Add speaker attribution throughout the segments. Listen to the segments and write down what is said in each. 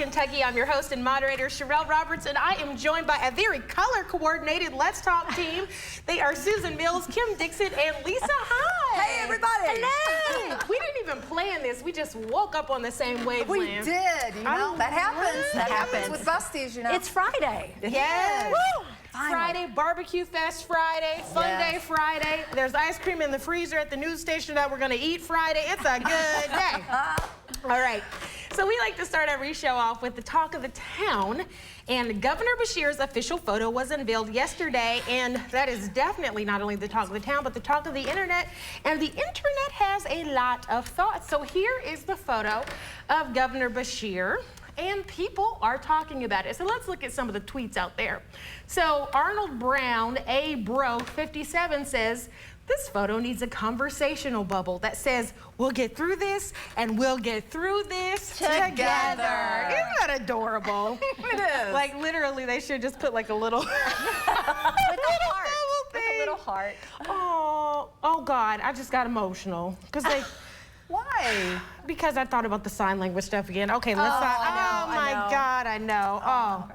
Speaker 1: Kentucky. I'm your host and moderator, Sherelle Roberts, and I am joined by a very color-coordinated Let's Talk team. They are Susan Mills, Kim Dixon, and Lisa Hyde.
Speaker 2: Hey, everybody.
Speaker 1: Hello. We didn't even plan this. We just woke up on the same wavelength.
Speaker 2: We did, you know. That happens. That happens with busties, you know.
Speaker 3: It's Friday.
Speaker 1: Yes.
Speaker 2: Woo!
Speaker 1: Friday, Barbecue Fest Friday, Fun Day Friday. There's ice cream in the freezer at the news station that we're going to eat Friday. It's a good day. All right. So we like to start every show off with the talk of the town. And Governor Beshear's official photo was unveiled yesterday. And that is definitely not only the talk of the town, but the talk of the internet. And the internet has a lot of thoughts. So here is the photo of Governor Beshear. And people are talking about it. So let's look at some of the tweets out there. So Arnold Brown, A-Bro57 says, this photo needs a conversational bubble that says, we'll get through this and we'll get through this together. Isn't that adorable?
Speaker 2: It is.
Speaker 1: Like literally they should just put like a little,
Speaker 3: With a heart. With a little heart.
Speaker 1: Oh God, I just got emotional. Because they,
Speaker 2: Why?
Speaker 1: because I thought about the sign language stuff again. Okay, let's not.
Speaker 3: I know,
Speaker 1: Oh my
Speaker 3: I know.
Speaker 1: God, I know. Oh.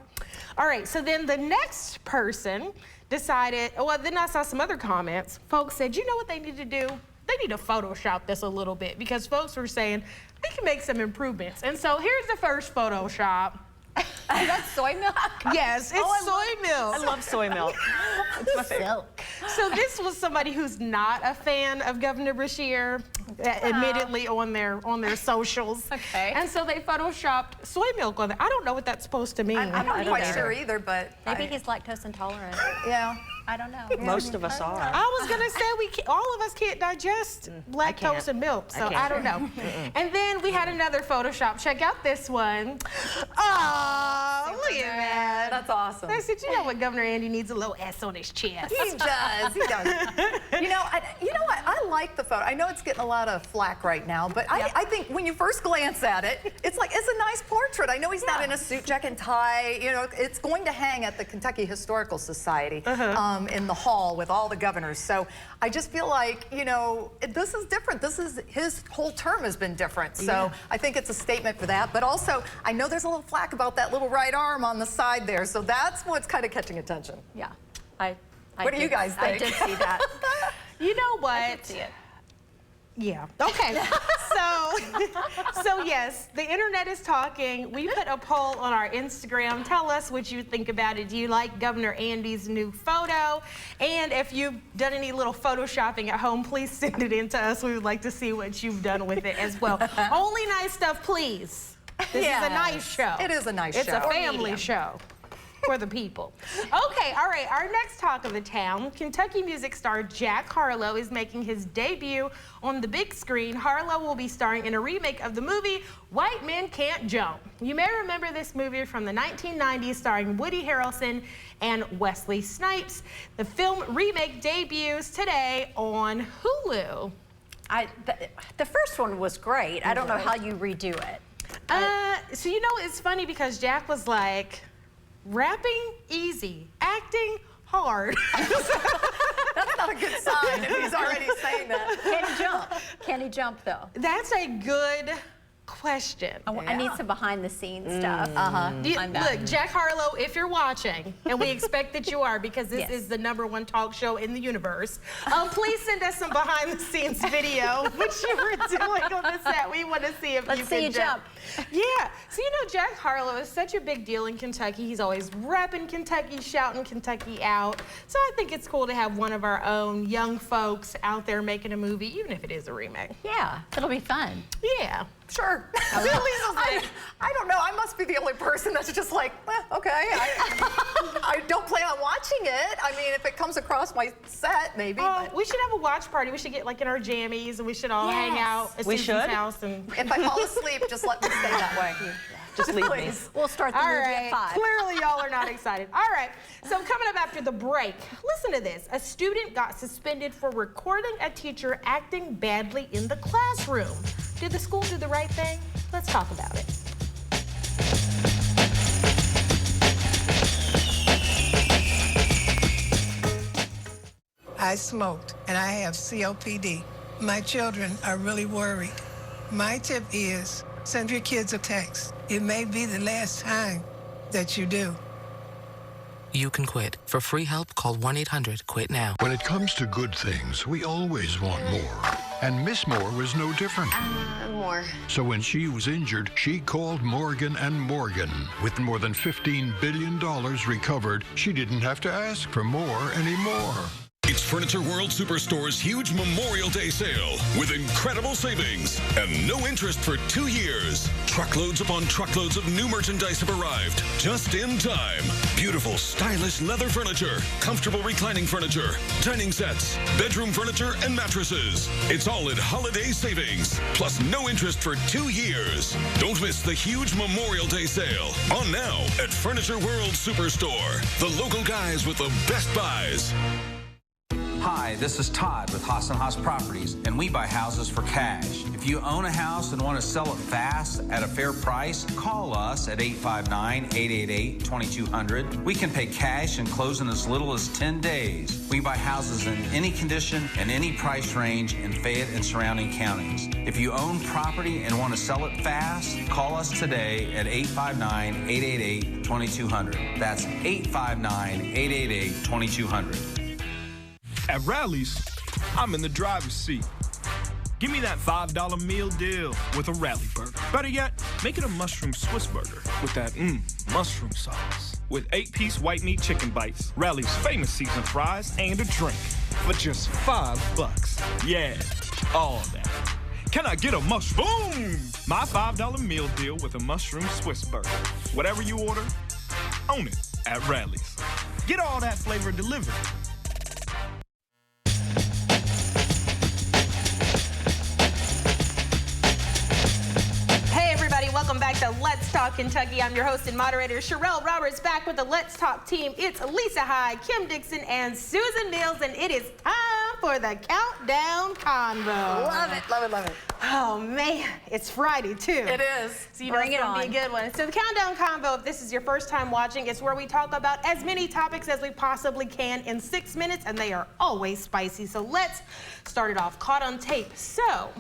Speaker 1: All right, so then the next person decided, well, then I saw some other comments. Folks said, you know what they need to do? They need to Photoshop this a little bit because folks were saying they can make some improvements. And so here's the first Photoshop.
Speaker 3: That's soy milk?
Speaker 1: Yes, it's soy milk.
Speaker 4: I love soy milk. It's my favorite.
Speaker 1: So this was somebody who's not a fan of Governor Beshear, admittedly on their socials.
Speaker 3: Okay.
Speaker 1: And so they photoshopped soy milk on there. I don't know what that's supposed to mean.
Speaker 2: I'm not quite sure either, but
Speaker 3: Maybe he's lactose intolerant.
Speaker 2: yeah.
Speaker 3: I don't know.
Speaker 4: Most of us are.
Speaker 1: I was gonna say all of us can't digest lactose
Speaker 4: can't.
Speaker 1: and milk, so
Speaker 4: can't.
Speaker 1: I don't know. And then we had another Photoshop. Check out this one. Oh, look at that.
Speaker 2: That's awesome.
Speaker 1: I said, you know what, Governor Andy needs a little S on his chest.
Speaker 2: He does. He does. You know what? I like the photo. I know it's getting a lot of flack right now, but I think when you first glance at it, it's like it's a nice portrait. I know he's not in a suit, jacket, and tie. You know, it's going to hang at the Kentucky Historical Society in the hall with all the governors. So I just feel like, you know, this is different. This is his whole term has been different. So I think it's a statement for that. But also, I know there's a little flack about that little right arm on the side there. So that's what's kind of catching attention.
Speaker 3: Yeah.
Speaker 2: What do you guys think?
Speaker 3: I did see that.
Speaker 1: You know what?
Speaker 3: I did see it.
Speaker 1: Yeah. Okay. So yes, the internet is talking. We put a poll on our Instagram. Tell us what you think about it. Do you like Governor Andy's new photo? And if you've done any little photoshopping at home, please send it in to us. We would like to see what you've done with it as well. Only nice stuff, please. This is a nice show.
Speaker 2: It is a nice
Speaker 1: It's
Speaker 2: show.
Speaker 1: a family show. For the people. Okay, all right, our next talk of the town, Kentucky music star Jack Harlow is making his debut on the big screen. Harlow will be starring in a remake of the movie White Men Can't Jump. You may remember this movie from the 1990s starring Woody Harrelson and Wesley Snipes. The film remake debuts today on Hulu.
Speaker 3: The first one was great. I don't know how you redo it.
Speaker 1: So you know, it's funny because Jack was like, rapping easy, acting hard.
Speaker 2: That's not a good sign if he's already saying that.
Speaker 3: Can he jump? Can he jump, though?
Speaker 1: That's a good question.
Speaker 3: I need some behind-the-scenes stuff.
Speaker 1: Look, Jack Harlow, if you're watching, and we expect that you are because this is the #1 talk show in the universe, please send us some behind-the-scenes video, which you were doing on the set. We want to see if
Speaker 3: Let's
Speaker 1: you
Speaker 3: see
Speaker 1: can
Speaker 3: you jump.
Speaker 1: Yeah. So, you know, Jack Harlow is such a big deal in Kentucky. He's always repping Kentucky, shouting Kentucky out. So I think it's cool to have one of our own young folks out there making a movie, even if it is a remake.
Speaker 3: Yeah, it'll be fun.
Speaker 1: Yeah.
Speaker 2: Sure. I don't know. I must be the only person that's just like, okay. I don't plan on watching it. I mean, if it comes across my set, maybe. But
Speaker 1: We should have a watch party. We should get like in our jammies and we should all hang out at
Speaker 4: We
Speaker 1: Susan's
Speaker 4: should?
Speaker 1: house. And
Speaker 2: if I fall asleep, just let me stay that way.
Speaker 4: Just leave me.
Speaker 2: Please.
Speaker 3: We'll start the
Speaker 1: all
Speaker 3: movie
Speaker 1: right.
Speaker 3: at 5.
Speaker 1: Clearly, y'all are not excited. All right. So coming up after the break, listen to this. A student got suspended for recording a teacher acting badly in the classroom. Did the school do the right thing? Let's talk about it.
Speaker 5: I smoked and I have COPD. My children are really worried. My tip is Send your kids a text. It may be the last time that you do.
Speaker 6: You can quit. For free help, call 1-800-QUIT-NOW.
Speaker 7: When it comes to good things, we always want more. And Miss Moore was no different.
Speaker 8: More.
Speaker 7: So when she was injured, she called Morgan & Morgan. With more than $15 billion recovered, she didn't have to ask for more anymore.
Speaker 9: It's Furniture World Superstore's huge Memorial Day sale with incredible savings and no interest for 2 years. Truckloads upon truckloads of new merchandise have arrived just in time. Beautiful, stylish leather furniture, comfortable reclining furniture, dining sets, bedroom furniture, and mattresses. It's all at holiday savings, plus no interest for 2 years. Don't miss the huge Memorial Day sale on now at Furniture World Superstore. The local guys with the best buys.
Speaker 10: Hi, this is Todd with Hassan Haas Properties, and we buy houses for cash. If you own a house and want to sell it fast at a fair price, call us at 859-888-2200. We can pay cash and close in as little as 10 days. We buy houses in any condition and any price range in Fayette and surrounding counties. If you own property and want to sell it fast, call us today at 859-888-2200. That's 859-888-2200.
Speaker 11: At Rally's, I'm in the driver's seat. Give me that $5 meal deal with a Rally burger. Better yet, make it a mushroom Swiss burger with that mushroom sauce. With 8-piece white meat chicken bites, Rally's famous seasoned fries, and a drink for just $5. Yeah, all that. Can I get a mushroom? Boom! My $5 meal deal with a mushroom Swiss burger. Whatever you order, own it at Rally's. Get all that flavor delivered.
Speaker 1: Welcome back to Let's Talk Kentucky. I'm your host and moderator, Sherelle Roberts, back with the Let's Talk team. It's Lisa Hyde, Kim Dixon, and Susan Mills, and it is time for the Countdown Convo.
Speaker 2: Love it, love it, love it.
Speaker 1: Oh, man, it's Friday, too.
Speaker 2: It is.
Speaker 1: So you know it's going to be a good one. So the Countdown Convo, if this is your first time watching, it's where we talk about as many topics as we possibly can in 6 minutes, and they are always spicy. So let's start it off. Caught on tape. So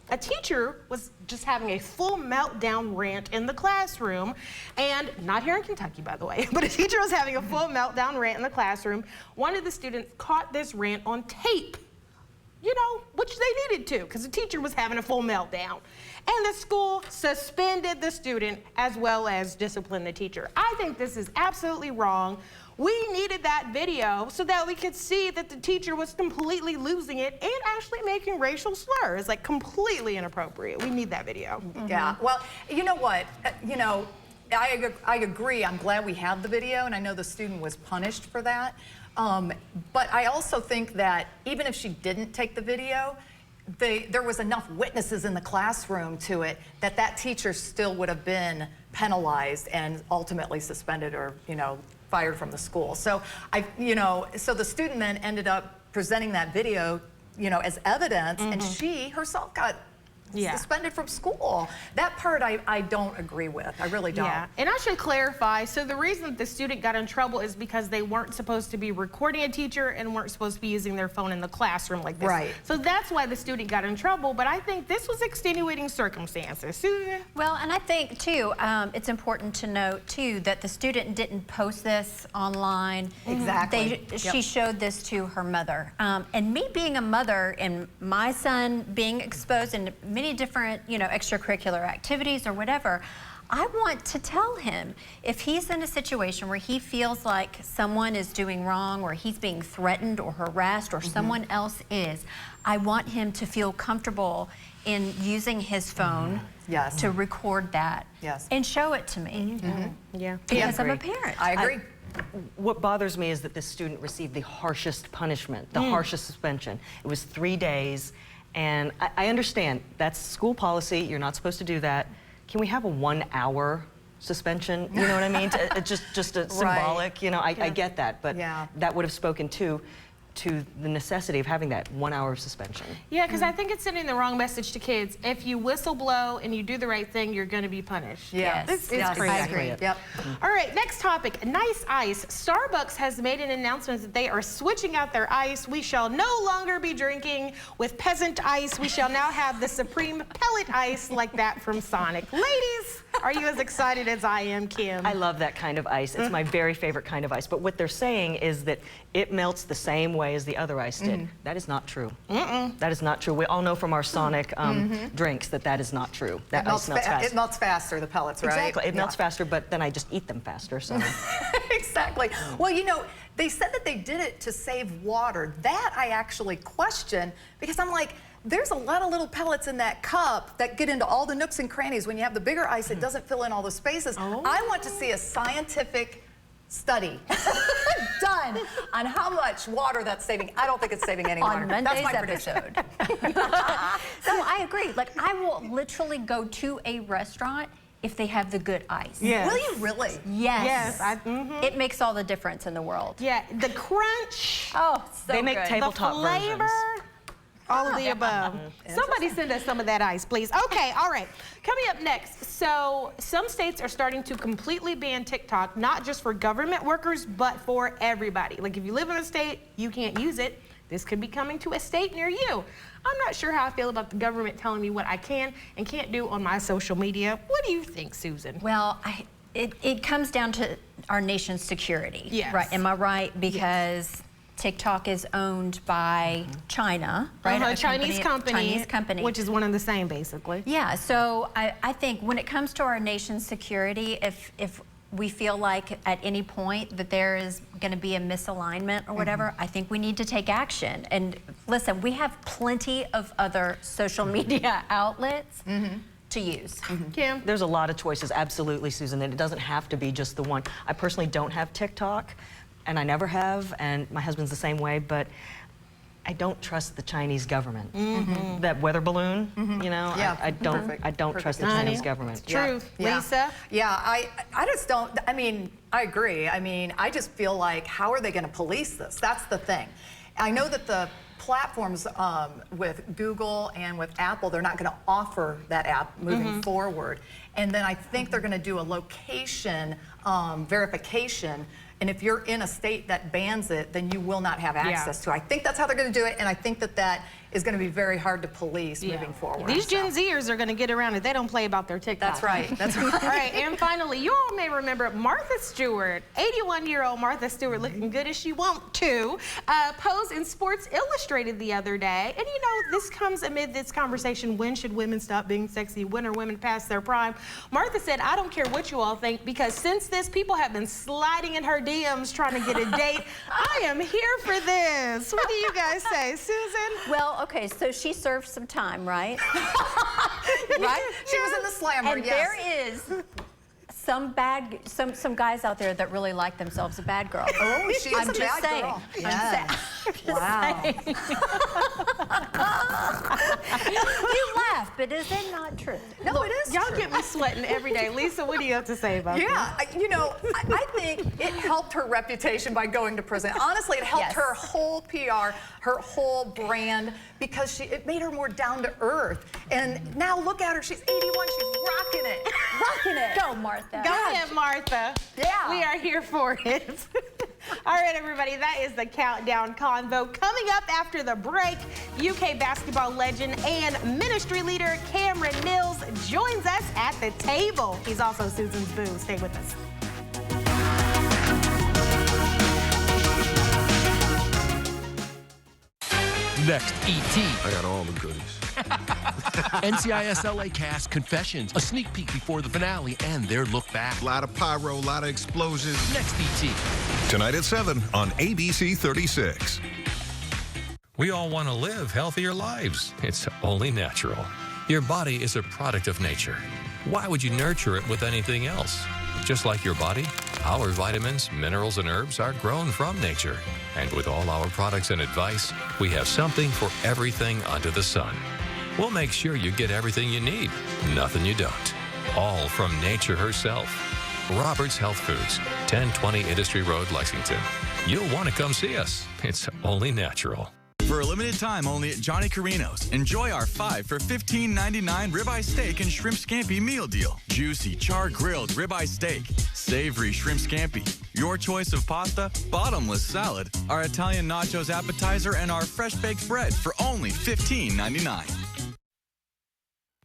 Speaker 1: a teacher was just having a full meltdown rant in the classroom, and not here in Kentucky, by the way, but a teacher was having a full meltdown rant in the classroom. One of the students caught this rant on tape, you know, which they needed to, because the teacher was having a full meltdown. And the school suspended the student as well as disciplined the teacher. I think this is absolutely wrong. We needed that video so that we could see that the teacher was completely losing it and actually making racial slurs, like completely inappropriate. We need that video.
Speaker 2: Yeah, well, you know what? I agree. I'm glad we have the video, and I know the student was punished for that. But I also think that even if she didn't take the video, there was enough witnesses in the classroom to it that teacher still would have been penalized and ultimately suspended or, fired from the school. So so the student then ended up presenting that video, as evidence, and she herself got suspended from school. That part I don't agree with. I really don't.
Speaker 1: Yeah, and I should clarify, so the reason that the student got in trouble is because they weren't supposed to be recording a teacher and weren't supposed to be using their phone in the classroom like this.
Speaker 2: Right.
Speaker 1: So that's why the student got in trouble, but I think this was extenuating circumstances. Susan?
Speaker 3: Well, and I think, too, it's important to note, too, that the student didn't post this online.
Speaker 2: Exactly.
Speaker 3: She showed this to her mother. And me being a mother and my son being exposed in many different, extracurricular activities or whatever, I want to tell him if he's in a situation where he feels like someone is doing wrong or he's being threatened or harassed or someone else is, I want him to feel comfortable in using his phone to record that and show it to me.
Speaker 1: Yeah.
Speaker 3: Because I'm a parent.
Speaker 2: I agree.
Speaker 4: What bothers me is that this student received the harshest punishment, the harshest suspension. It was 3 days. And I understand that's school policy. You're not supposed to do that. Can we have a 1 hour suspension? You know what I mean? Just a symbolic. I get that, but that would have spoken to to the necessity of having that 1 hour of suspension.
Speaker 1: Yeah, because I think it's sending the wrong message to kids. If you whistle blow and you do the right thing, you're going to be punished.
Speaker 2: Yes.
Speaker 1: It's
Speaker 2: Yes,
Speaker 1: crazy.
Speaker 2: I agree. Yep.
Speaker 1: All right, next topic, nice ice. Starbucks has made an announcement that they are switching out their ice. We shall no longer be drinking with peasant ice. We shall now have the supreme pellet ice like that from Sonic. Ladies, are you as excited as I am, Kim?
Speaker 4: I love that kind of ice. It's my very favorite kind of ice. But what they're saying is that it melts the same way as the other ice did. That is not true. That is not true. We all know from our Sonic drinks that that is not true. That ice melts fast.
Speaker 2: It melts faster, the pellets, right?
Speaker 4: Exactly. It melts faster, but then I just eat them faster. So.
Speaker 2: Exactly. Well, you know, they said that they did it to save water. That I actually question, because I'm like, there's a lot of little pellets in that cup that get into all the nooks and crannies. When you have the bigger ice, it doesn't fill in all the spaces. I want to see a scientific study done on how much water that's saving. I don't think it's saving any water.
Speaker 3: On Monday's
Speaker 2: That's my prediction.
Speaker 3: episode. So I agree. Like, I will literally go to a restaurant if they have the good ice.
Speaker 1: Yeah.
Speaker 2: Will you really?
Speaker 3: Yes.
Speaker 1: Yes.
Speaker 3: It makes all the difference in the world.
Speaker 1: Yeah, the crunch,
Speaker 3: Oh, so
Speaker 4: They make
Speaker 3: good.
Speaker 4: tabletop
Speaker 1: the flavor,
Speaker 4: versions.
Speaker 1: all of the above. Somebody send us some of that ice, please. Okay, all right. Coming up next, so some states are starting to completely ban TikTok, not just for government workers, but for everybody. Like if you live in a state, you can't use it. This could be coming to a state near you. I'm not sure how I feel about the government telling me what I can and can't do on my social media. What do you think, Susan?
Speaker 3: Well, it comes down to our nation's security.
Speaker 1: Yes.
Speaker 3: Right? Am I right? Because TikTok is owned by China, right?
Speaker 1: A Chinese
Speaker 3: Chinese company.
Speaker 1: Which is one and the same, basically.
Speaker 3: Yeah, so I think when it comes to our nation's security, if we feel like at any point that there is going to be a misalignment or whatever, I think we need to take action. And listen, we have plenty of other social media outlets to use.
Speaker 1: Kim?
Speaker 4: There's a lot of choices, absolutely, Susan, and it doesn't have to be just the one. I personally don't have TikTok, and I never have, and my husband's the same way, but I don't trust the Chinese government. That weather balloon, you know,
Speaker 2: Yeah,
Speaker 4: I don't trust the Chinese government.
Speaker 1: Truth.
Speaker 2: Yeah.
Speaker 1: Lisa?
Speaker 2: Yeah, I just don't, I mean, I agree. I mean, I just feel like, how are they going to police this? That's the thing. I know that the platforms with Google and with Apple, they're not going to offer that app moving forward. And then I think they're going to do a location verification. And if you're in a state that bans it, then you will not have access to it. I think that's how they're going to do it, and I think that that is going to be very hard to police moving forward.
Speaker 1: These Gen Zers are going to get around it. They don't play about their TikTok.
Speaker 2: That's right. That's right.
Speaker 1: All right, and finally, you all may remember Martha Stewart, 81-year-old Martha Stewart, looking good as she won't to, posed in Sports Illustrated the other day. And you know, this comes amid this conversation, when should women stop being sexy? When are women past their prime? Martha said, I don't care what you all think, because since this, people have been sliding in her DMs trying to get a date. I am here for this. What do you guys say, Susan?
Speaker 3: Well, okay, so she served some time, right?
Speaker 2: Right? She was in the slammer,
Speaker 3: And
Speaker 2: yes.
Speaker 3: there is some guys out there that really like themselves a bad girl.
Speaker 2: Oh, she's
Speaker 3: I'm
Speaker 2: a
Speaker 3: just
Speaker 2: bad
Speaker 3: saying.
Speaker 2: girl.
Speaker 3: I'm
Speaker 2: Yes.
Speaker 3: just
Speaker 2: Wow.
Speaker 3: saying. You laugh, but is it not true?
Speaker 2: No, it is
Speaker 1: Y'all
Speaker 2: true.
Speaker 1: get me sweating every day. Lisa, what do you have to say about
Speaker 2: Yeah, you know, I think it helped her reputation by going to prison. Honestly, it helped
Speaker 3: Yes.
Speaker 2: her whole PR, her whole brand, because it made her more down to earth. And now look at her, she's 81, she's rocking it. Rocking it.
Speaker 3: Go, Martha.
Speaker 1: Go ahead, Martha.
Speaker 2: Yeah.
Speaker 1: We are here for it. All right, everybody, that is the Countdown Convo. Coming up after the break, UK basketball legend and ministry leader Cameron Mills joins us at the table. He's also Susan's boo. Stay with us.
Speaker 8: Next, E.T.
Speaker 12: I got all the goodies.
Speaker 8: NCIS LA cast Confessions, a sneak peek before the finale and their look back.
Speaker 12: A lot of pyro, a lot of explosions.
Speaker 8: Next, E.T.
Speaker 9: Tonight at 7 on ABC 36.
Speaker 13: We all want to live healthier lives. It's only natural. Your body is a product of nature. Why would you nurture it with anything else? Just like your body, our vitamins, minerals, and herbs are grown from nature. And with all our products and advice, we have something for everything under the sun. We'll make sure you get everything you need, nothing you don't. All from nature herself. Robert's Health Foods, 1020 Industry Road, Lexington. you'll want to come see us. It's only natural.
Speaker 14: For a limited time only at Johnny Carino's, enjoy our 5 for $15.99 ribeye steak and shrimp scampi meal deal. Juicy, char-grilled ribeye steak, savory shrimp scampi, your choice of pasta, bottomless salad, our Italian nachos appetizer, and our fresh baked bread for only $15.99.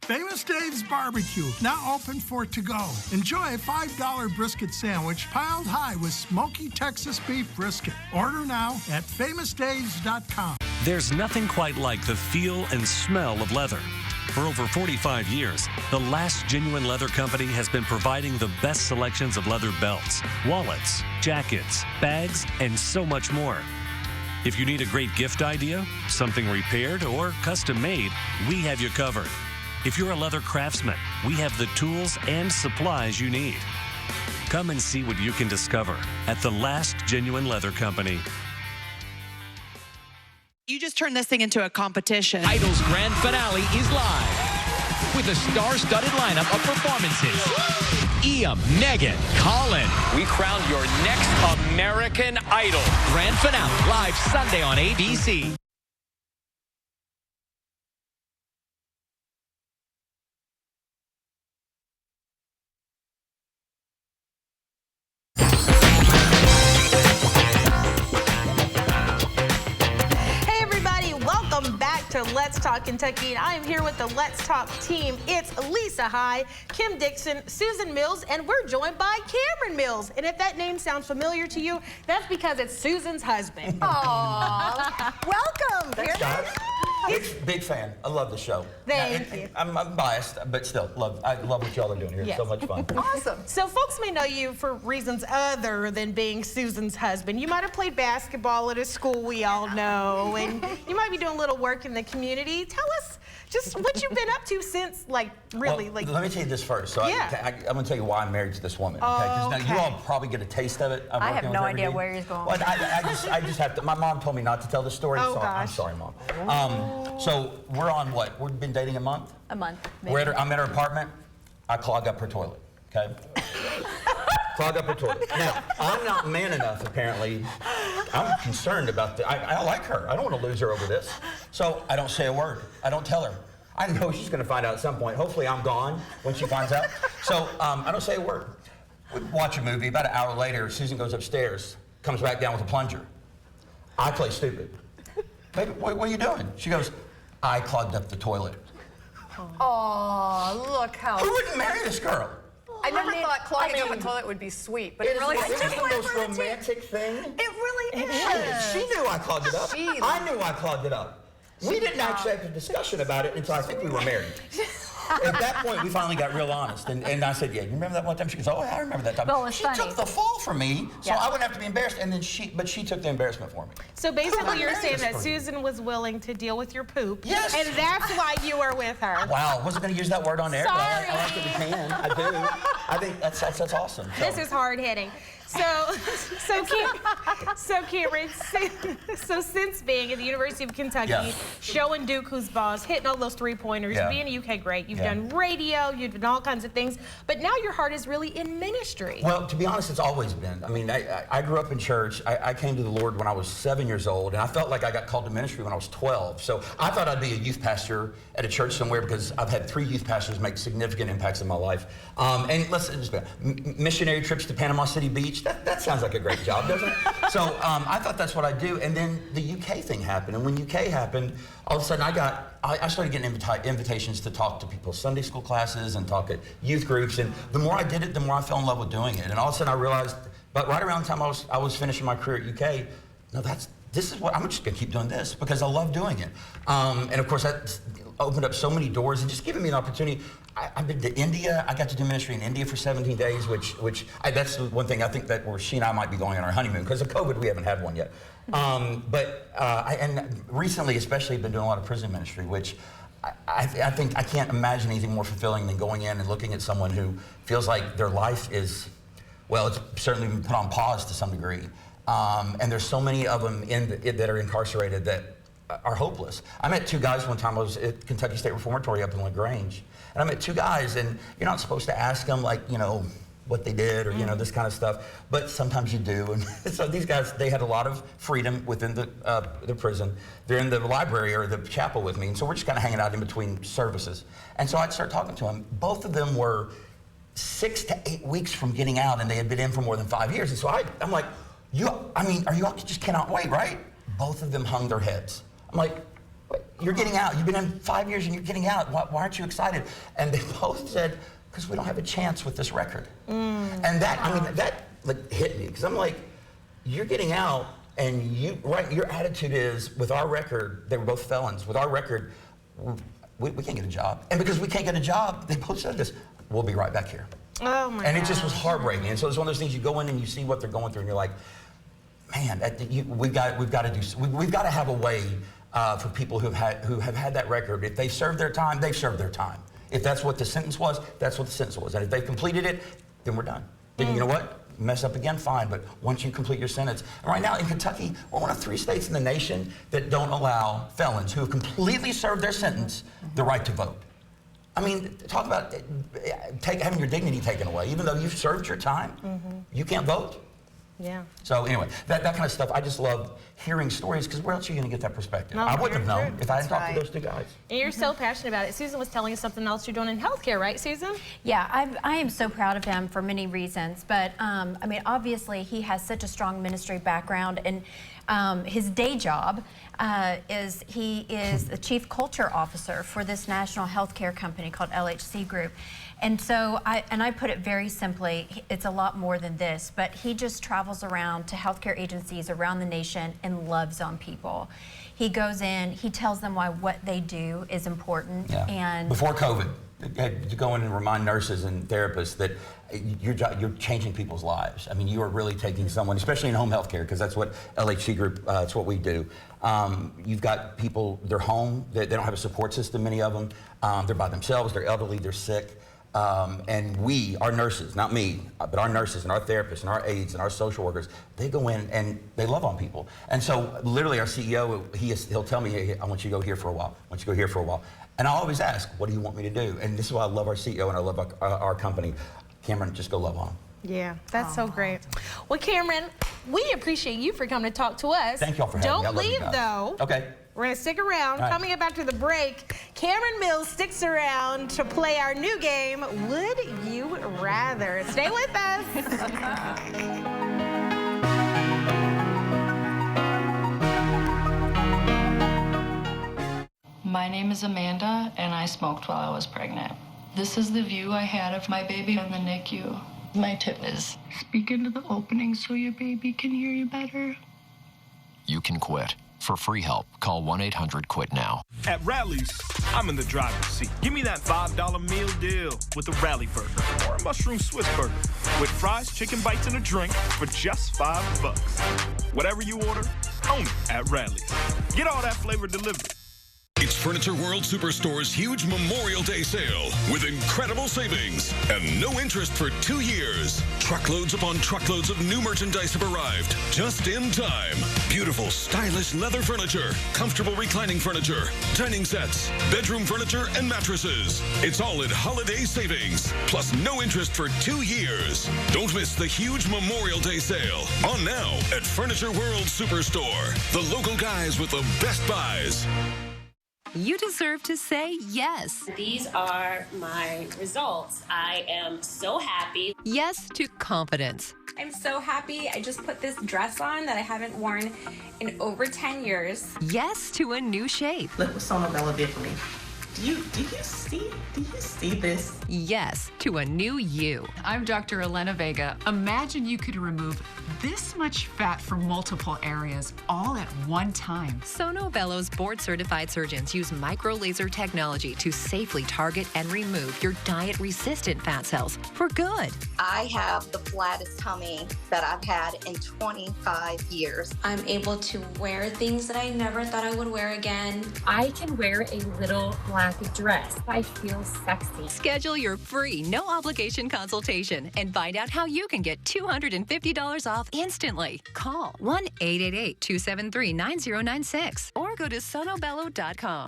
Speaker 15: Famous Dave's Barbecue, now open for to-go. Enjoy a $5 brisket sandwich piled high with smoky Texas beef brisket. Order now at famousdaves.com.
Speaker 16: There's nothing quite like the feel and smell of leather. For over 45 years, the Last Genuine Leather Company has been providing the best selections of leather belts, wallets, jackets, bags, and so much more. If you need a great gift idea, something repaired, or custom made, we have you covered. If you're a leather craftsman, we have the tools and supplies you need. Come and see what you can discover at the Last Genuine Leather Company.
Speaker 17: You just turned this thing into a competition.
Speaker 18: Idol's grand finale is live with a star-studded lineup of performances. Ia, Megan, Colin. We crowned your next American Idol. Grand finale live Sunday on ABC.
Speaker 1: To Let's Talk Kentucky, and I am here with the Let's Talk team. It's Lisa High, Kim Dixon, Susan Mills, and we're joined by Cameron Mills. And if that name sounds familiar to you, that's because it's Susan's husband.
Speaker 2: Aww. Welcome, Cameron.
Speaker 19: Big fan. I love the show.
Speaker 1: Thank you.
Speaker 19: I'm biased, but still, I love what y'all are doing here.
Speaker 1: Yes.
Speaker 19: It's so much fun.
Speaker 2: Awesome.
Speaker 1: So folks may know you for reasons other than being Susan's husband. You might have played basketball at a school we all know, and you might be doing a little work in the community. Tell us just what you've been up to since, like, really,
Speaker 19: well, let me tell you this first. So
Speaker 1: yeah.
Speaker 19: I'm going to tell you why I'm married to this woman. Okay? Because now you all probably get a taste of it.
Speaker 3: I have no idea where he's going.
Speaker 19: Well, I just have to. My mom told me not to tell the story,
Speaker 1: oh,
Speaker 19: so
Speaker 1: gosh.
Speaker 19: I'm sorry, Mom. So we're on what? We've been dating a month?
Speaker 3: A month.
Speaker 19: I'm at her apartment. I clog up her toilet. Okay. Clog up her toilet. Now, I'm not man enough, apparently. I'm concerned about this. I like her. I don't want to lose her over this. So I don't say a word. I don't tell her. I know she's going to find out at some point. Hopefully I'm gone when she finds out. So I don't say a word. We watch a movie. About an hour later, Susan goes upstairs, comes back down with a plunger. I play stupid. Baby, what are you doing? She goes, I clogged up the toilet.
Speaker 2: Oh, look how...
Speaker 19: Who wouldn't marry this girl?
Speaker 2: I never thought clogging up a toilet would be sweet, but it really is.
Speaker 19: It's the most romantic thing.
Speaker 2: It really is.
Speaker 19: She knew I clogged it up. I knew I clogged it up. We didn't actually have a discussion about it until I think we were married. At that point, we finally got real honest. And I said, yeah, you remember that one time? She goes, oh, yeah, I remember that time.
Speaker 3: Well,
Speaker 19: she took the fall for me, so I wouldn't have to be embarrassed. And then she took the embarrassment for me.
Speaker 1: So basically, you're saying that Susan was willing to deal with your poop. Yes. And that's why you were with her.
Speaker 19: Wow, wasn't going to use that word on air,
Speaker 1: Sorry.
Speaker 19: but I like that we can. I do. I think that's awesome. So.
Speaker 1: This is hard hitting. So Cameron, since being at the University of Kentucky, showing Duke who's boss, hitting all those three-pointers, being a UK great, you've done radio, you've done all kinds of things, but now your heart is really in ministry.
Speaker 19: Well, to be honest, it's always been. I mean, I grew up in church. I came to the Lord when I was 7 years old, and I felt like I got called to ministry when I was 12. So I thought I'd be a youth pastor at a church somewhere because I've had 3 youth pastors make significant impacts in my life. And let's just missionary trips to Panama City Beach. That sounds like a great job, doesn't it? So I thought that's what I'd do. And then the UK thing happened. And when UK happened, all of a sudden I started getting invitations to talk to people's Sunday school classes and talk at youth groups. And the more I did it, the more I fell in love with doing it. And all of a sudden I realized, but right around the time I was finishing my career at UK, no, this is what I'm just gonna keep doing this because I love doing it. And of course that opened up so many doors and just given me an opportunity. I've been to India. I got to do ministry in India for 17 days, which that's one thing I think that where she and I might be going on our honeymoon because of COVID we haven't had one yet. And recently especially been doing a lot of prison ministry, which I think I can't imagine anything more fulfilling than going in and looking at someone who feels like their life is, well, it's certainly been put on pause to some degree. And there's so many of them that are incarcerated that are hopeless. I met 2 guys one time. I was at Kentucky State Reformatory up in LaGrange. And I met 2 guys, and you're not supposed to ask them, like, you know, what they did or, you know, this kind of stuff. But sometimes you do. And so these guys, they had a lot of freedom within the prison. They're in the library or the chapel with me. And so we're just kind of hanging out in between services. And so I'd start talking to them. Both of them were 6 to 8 weeks from getting out, and they had been in for more than 5 years. And so I'm like, you just cannot wait, right? Both of them hung their heads. I'm like, you're getting out. You've been in 5 years and you're getting out. Why aren't you excited? And they both said, because we don't have a chance with this record. And that like hit me, because I'm like, you're getting out, and your attitude is, with our record, they were both felons. With our record, we can't get a job. And because we can't get a job, they both said this, we'll be right back here.
Speaker 1: Oh my
Speaker 19: And it just was heartbreaking. And so it's one of those things, you go in and you see what they're going through, and you're like, man, we've got to have a way for people who have had that record. If they served their time, they've served their time. If that's what the sentence was, that's what the sentence was. And if they've completed it, then we're done. Then you know what? Mess up again, fine. But once you complete your sentence, and right now in Kentucky, we're one of 3 states in the nation that don't allow felons who have completely served their sentence the right to vote. I mean, talk about having your dignity taken away. Even though you've served your time, you can't vote.
Speaker 1: Yeah.
Speaker 19: So anyway, that kind of stuff, I just love hearing stories, because where else are you going to get that perspective?
Speaker 1: No,
Speaker 19: I wouldn't have known if I hadn't talked
Speaker 2: right.
Speaker 19: to those 2 guys.
Speaker 1: And you're so passionate about it. Susan was telling us something else you're doing in healthcare, right, Susan?
Speaker 3: Yeah, I am so proud of him for many reasons. But, I mean, obviously, he has such a strong ministry background. And his day job is he is the chief culture officer for this national healthcare company called LHC Group. And so, I put it very simply, it's a lot more than this, but he just travels around to healthcare agencies around the nation and loves on people. He goes in, he tells them why what they do is important.
Speaker 19: Yeah.
Speaker 3: And
Speaker 19: before COVID, to go in and remind nurses and therapists that you're changing people's lives. I mean, you are really taking someone, especially in home health care, because that's what LHC Group, it's what we do. You've got people, they're home, they don't have a support system, many of them. They're by themselves, they're elderly, they're sick. And our nurses, not me, but our nurses and our therapists and our aides and our social workers, they go in and they love on people. And so literally our CEO, he'll tell me, hey, I want you to go here for a while. I want you to go here for a while. And I always ask, what do you want me to do? And this is why I love our CEO and I love our company. Cameron, just go love on them.
Speaker 1: Yeah, that's so great. Well, Cameron, we appreciate you for coming to talk to us.
Speaker 19: Thank y'all for having me. I
Speaker 1: Don't
Speaker 19: love you
Speaker 1: leave,
Speaker 19: guys.
Speaker 1: though.
Speaker 19: Okay.
Speaker 1: We're going to stick around.
Speaker 19: All right.
Speaker 1: Coming up after the break, Cameron Mills sticks around to play our new game, Would You Rather? Stay with us.
Speaker 20: My name is Amanda, and I smoked while I was pregnant. This is the view I had of my baby in the NICU. My tip is speak into the opening so your baby can hear you better.
Speaker 21: You can quit. For free help, call 1-800-QUIT-NOW.
Speaker 11: At Rally's, I'm in the driver's seat. Give me that $5 meal deal with a Rally Burger or a mushroom Swiss burger with fries, chicken bites, and a drink for just $5. Whatever you order, own it at Rally's. Get all that flavor delivered.
Speaker 9: It's Furniture World Superstore's huge Memorial Day sale with incredible savings and no interest for 2 years. Truckloads upon truckloads of new merchandise have arrived just in time. Beautiful, stylish leather furniture, comfortable reclining furniture, dining sets, bedroom furniture, and mattresses. It's all at holiday savings, plus no interest for 2 years. Don't miss the huge Memorial Day sale on now at Furniture World Superstore. The local guys with the best buys.
Speaker 22: You deserve to say yes.
Speaker 23: These are my results. I am so happy.
Speaker 22: Yes to confidence.
Speaker 23: I'm so happy. I just put this dress on that I haven't worn in over 10 years.
Speaker 22: Yes to a new shape.
Speaker 24: Look what Sono Bella did for me. Do you see this?
Speaker 22: Yes to a new you.
Speaker 25: I'm Dr. Elena Vega. Imagine you could remove this much fat from multiple areas all at one time.
Speaker 22: Sono Bello's board-certified surgeons use micro-laser technology to safely target and remove your diet-resistant fat cells for good.
Speaker 26: I have the flattest tummy that I've had in 25 years.
Speaker 23: I'm able to wear things that I never thought I would wear again.
Speaker 27: I can wear a little black dress. I feel sexy.
Speaker 22: Schedule your free, no-obligation consultation and find out how you can get $250 off instantly. Call 1-888-273-9096 or go to sonobello.com.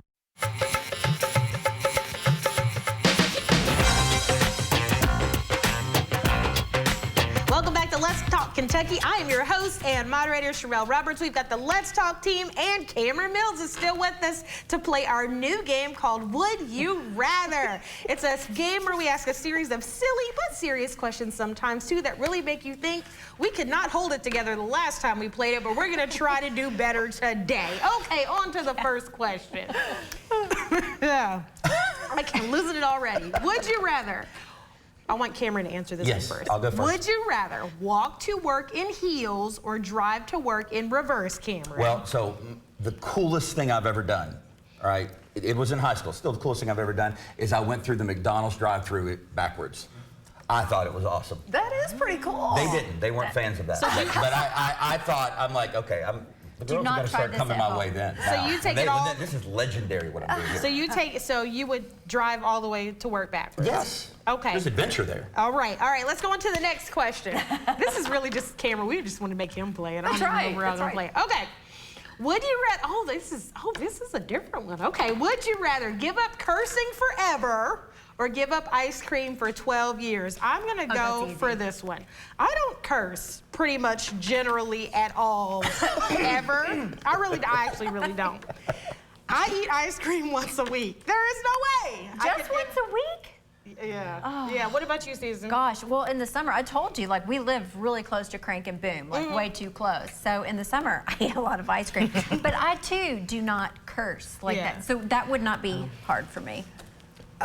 Speaker 1: Kentucky. I am your host and moderator, Sherelle Roberts. We've got the Let's Talk team, and Cameron Mills is still with us to play our new game called Would You Rather. It's a game where we ask a series of silly but serious questions sometimes, too, that really make you think. We could not hold it together the last time we played it, but we're going to try to do better today. Okay, on to the first question. Yeah. I can't losing it already. Would you rather? I want Cameron to answer this one first.
Speaker 19: I'll go first.
Speaker 1: Would you rather walk to work in heels or drive to work in reverse, Cameron?
Speaker 19: Well, so the coolest thing I've ever done, all right, it was in high school, still the coolest thing I've ever done, is I went through the McDonald's drive-thru backwards. I thought it was awesome.
Speaker 2: That is pretty cool.
Speaker 19: They didn't. They weren't fans of that.
Speaker 1: So
Speaker 19: but I thought, I'm like, okay, the girls got to start coming my way then.
Speaker 1: So you take it all.
Speaker 19: This is legendary what I'm doing here.
Speaker 1: So you would drive all the way to work backwards?
Speaker 19: Yes.
Speaker 1: Okay.
Speaker 19: There's adventure there.
Speaker 1: All right, let's go on to the next question. This is really just Cameron. We just want to make him play it.
Speaker 2: That's right.
Speaker 1: We're all gonna play it. Okay. Would you rather? This is a different one. Okay. Would you rather give up cursing forever or give up ice cream for 12 years? I'm gonna go for this one. I don't curse pretty much generally at all, ever. I actually really don't. I eat ice cream once a week. There is no way.
Speaker 3: Just once a week?
Speaker 1: Yeah.
Speaker 3: Oh.
Speaker 1: Yeah. What about you, Susan?
Speaker 3: Gosh, well, in the summer, I told you, like, we live really close to Crank and Boom, like way too close. So in the summer, I eat a lot of ice cream. But I, too, do not curse like that. So that would not be hard for me.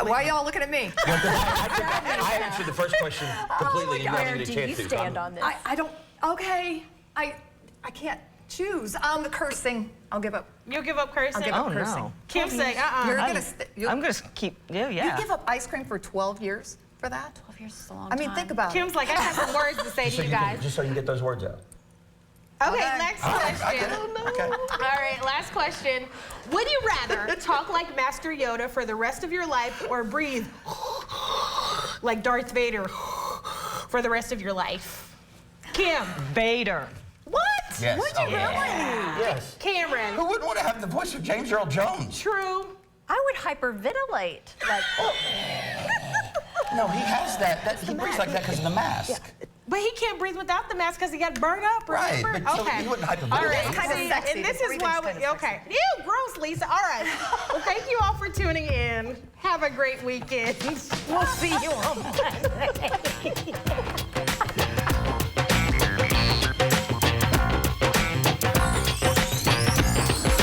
Speaker 2: Why are y'all looking at me?
Speaker 19: I answered the first question completely. And
Speaker 3: Where do you stand on this?
Speaker 2: I don't, okay. I can't choose. The cursing, I'll give up.
Speaker 1: You'll give up cursing?
Speaker 2: I'll give up cursing.
Speaker 1: Kim saying,
Speaker 4: I'm gonna keep, yeah.
Speaker 2: You give up ice cream for 12 years for that?
Speaker 3: 12 years is a long
Speaker 2: I mean,
Speaker 3: time.
Speaker 2: think about
Speaker 1: Kim's like, I have some words to say to you guys.
Speaker 19: Just so you can get those words out.
Speaker 1: Okay, next question.
Speaker 19: Okay.
Speaker 1: All right, last question. Would you rather talk like Master Yoda for the rest of your life or breathe like Darth Vader for the rest of your life? Kim.
Speaker 4: Vader.
Speaker 1: What?
Speaker 19: Yes.
Speaker 1: Would you really?
Speaker 19: Yes.
Speaker 1: Cameron.
Speaker 19: Who wouldn't want to have the voice of James Earl Jones?
Speaker 1: True.
Speaker 3: I would hyperventilate. Like,
Speaker 19: No, he has that. He breathes like that because of the mask.
Speaker 1: Yeah. But he can't breathe without the mask because he got burned up, remember?
Speaker 19: Right, but so he wouldn't hyperventilate.
Speaker 1: All right,
Speaker 2: It's kind of sexy.
Speaker 1: and this
Speaker 2: The
Speaker 1: is why
Speaker 2: breathing's
Speaker 1: we,
Speaker 2: kind of
Speaker 1: okay. Ew, gross, Lisa. All right. Well, thank you all for tuning in. Have a great weekend.
Speaker 3: we'll see you on Monday.